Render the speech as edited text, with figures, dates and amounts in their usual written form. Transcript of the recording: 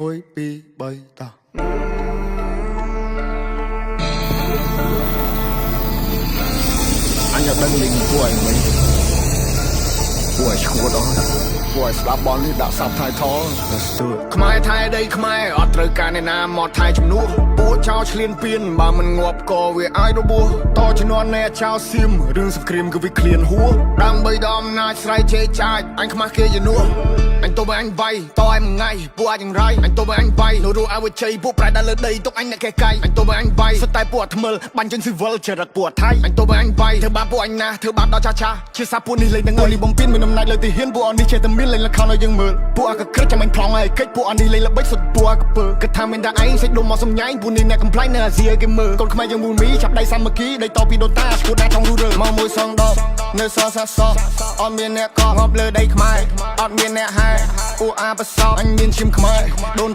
Ôi bi bay ta anh nhớ đang linh tuổi mấy tuổi chua đó tuổi slap ball đi đã sắp thay thó let's do it ខ្មែរថៃដីខ្មែរអត់ត្រូវការអ្នកណាមកថៃជំនួសពួកចោលឆ្លៀនពៀនបើមិនងាប់ក៏វាអាចរបួសតជំនាន់អ្នកចោលសៀមរឿងសង្គ្រាមគឺវាឃ្លានហួរដើម្បីដល់អំណាចស្រ័យជេរចាចអញខ្មាស់គេជំនួសអញទៅបើអញវាយតឲ្យមួយថ្ងៃពួកអាចយ៉ាងไรអញទៅបើអញវាយនៅរស់ឲ្យវាជ័យពួកប្រែដល់លើដីទុកអញអ្នកកែកាយអញទៅបើអញវាយសុទ្ធតែពួកថ្មិលបាញ់ចេញស៊ីវិលចរិតពួកថៃអញទៅបើអញវាយធ្វើបាបពួកអញណាធ្វើបាបដល់ចាជាសាពួកនេះលេងនឹងលីបំពេញមានអំណាចលើទីហ៊ានពួកអននេះចេះតែមានលេងលខោឲ្យយើងមើលពួកអកក្រិចចាំអញប្លង់ឲ្យកិច្ចពួកអននេះលេងល្បិចសុទ្ធពួកអកពើគិតថាមានតែឯងសេចដុំមកសំញ៉ៃពួកនេះអ្នកកំ plai នៅអាស៊ីឲ្យគេមើលកូនខ្មែរយើងមូលមីចាប់ដៃសាមគ្គីដៃតពីដូនតាឈួតដាក់trongរូរើមកមួយសងដបនៅសសាសអត់មានអ្នកកងប់លើដីខ្មែរអត់មានអ្នកហែពួកអាបសោអញមានឈាមខ្មែរដូន